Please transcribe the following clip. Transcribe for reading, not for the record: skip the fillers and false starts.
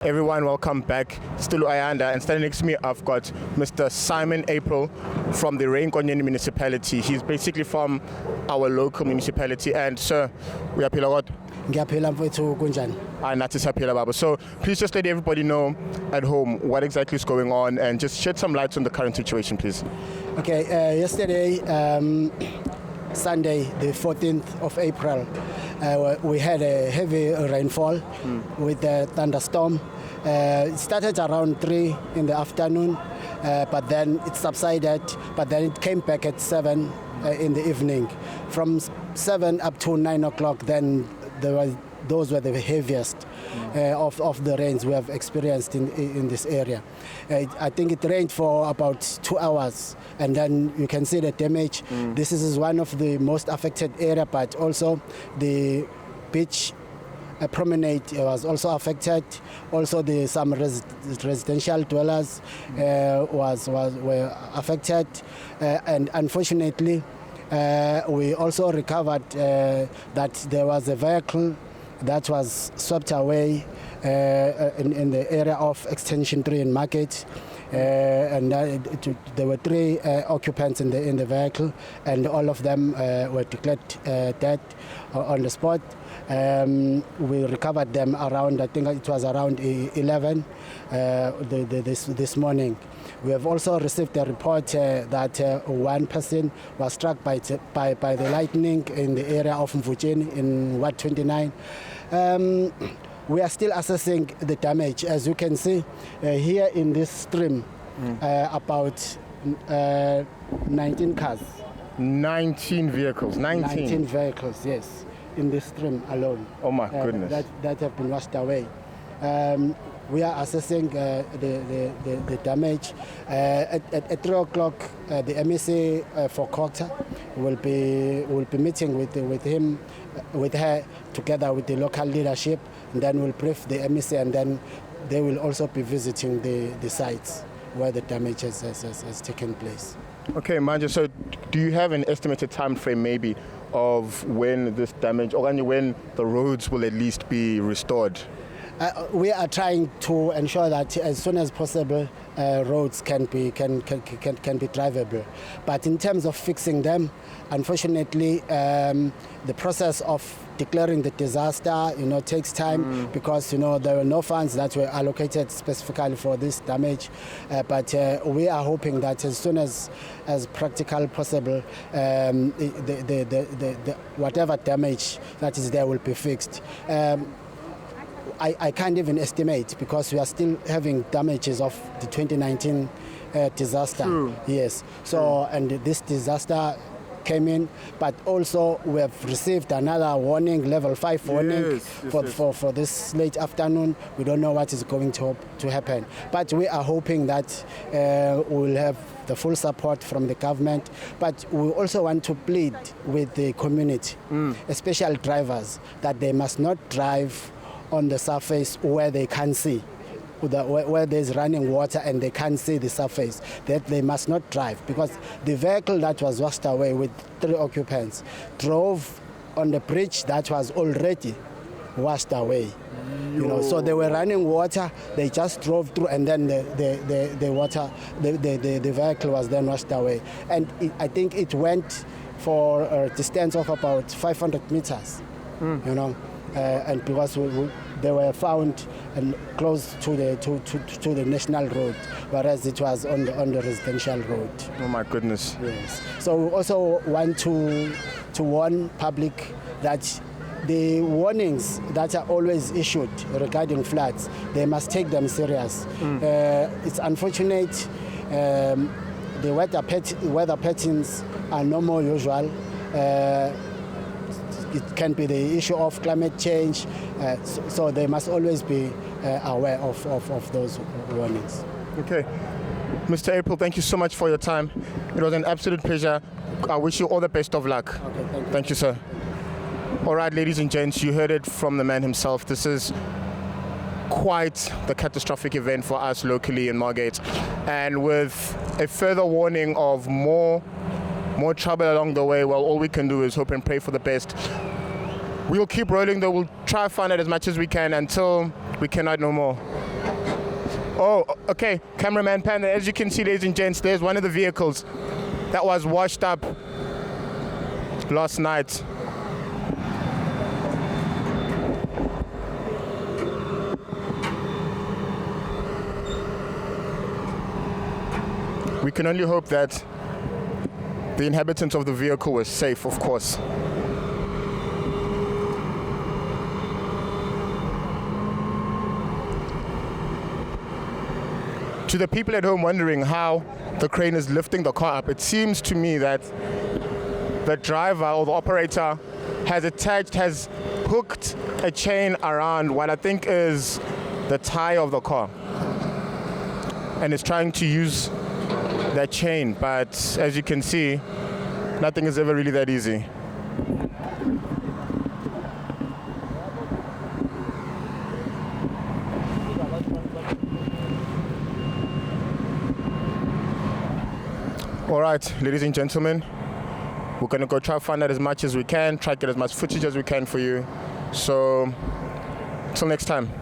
Everyone, welcome back. Still Ayanda, and standing next to me, I've got Mr. Simon April from the Ray Nkonyeni Municipality. He's basically from our local municipality. And sir, we are Pilagot. So please just let everybody know at home what exactly is going on and just shed some light on the current situation, please. Okay, yesterday, Sunday, the 14th of April, we had a heavy rainfall with a thunderstorm. It started around 3 in the afternoon, but then it subsided, but then it came back at 7 in the evening. From 7 up to 9 o'clock, then those were the heaviest of the rains we have experienced in this area. I think it rained for about 2 hours, and then you can see the damage. This is one of the most affected area, but also the beach promenade was also affected. Also, some residential dwellers were affected, and unfortunately, we also recovered that there was a vehicle that was swept away in the area of Extension 3 in Margate. And there were 3 occupants in the vehicle, and all of them were declared dead on the spot. We recovered them around, I think it was around 11 this morning. We have also received a report that one person was struck by the lightning in the area of Mvutsheni in Ward 29. We are still assessing the damage. As you can see here in this stream, about 19 cars. 19 vehicles. 19 vehicles, yes, in this stream alone. Oh my goodness. That have been washed away. We are assessing the damage. At 3 o'clock, the MEC for Kokta will be meeting with her together with the local leadership, and then we'll brief the MEC, and then they will also be visiting the sites where the damage has taken place. Okay, Manja, so do you have an estimated time frame maybe of when this damage, or when the roads will at least be restored? We are trying to ensure that as soon as possible roads can be drivable. But in terms of fixing them, unfortunately, the process of declaring the disaster, takes time because, there were no funds that were allocated specifically for this damage. But we are hoping that as soon as practical possible, the whatever damage that is there will be fixed. I can't even estimate because we are still having damages of the 2019 disaster. True. Yes. So, and this disaster came in, but also we have received another warning, level 5 warning for this late afternoon. We don't know what is going to happen, but we are hoping that we'll have the full support from the government. But we also want to plead with the community, especially drivers, that they must not drive on the surface where they can't see, where there's running water and they can't see the surface, that they must not drive, because the vehicle that was washed away with 3 occupants drove on the bridge that was already washed away. So they were running water, they just drove through, and then the vehicle was then washed away. And I think it went for a distance of about 500 meters, and because they were found and close to the national road, whereas it was on the residential road. Oh my goodness. Yes. So we also want to warn public that the warnings that are always issued regarding floods, they must take them serious. It's unfortunate the weather patterns are no more usual. It can be the issue of climate change, so they must always be aware of those warnings. Okay. Mr. April, thank you so much for your time. It was an absolute pleasure. I wish you all the best of luck. Okay, thank you. Thank you, sir. All right, ladies and gents, you heard it from the man himself. This is quite the catastrophic event for us locally in Margate. And with a further warning of more trouble along the way, well, all we can do is hope and pray for the best. We'll keep rolling though. We'll try to find out as much as we can until we cannot no more. Oh, okay, cameraman pan. As you can see, ladies and gents, there's one of the vehicles that was washed up last night. We can only hope that the inhabitants of the vehicle were safe, of course. To the people at home wondering how the crane is lifting the car up, it seems to me that the driver or the operator has hooked a chain around what I think is the tire of the car and is trying to use that chain, but as you can see, nothing is ever really that easy. All right, ladies and gentlemen, we're gonna go try to find out as much as we can, try to get as much footage as we can for you. So, until next time.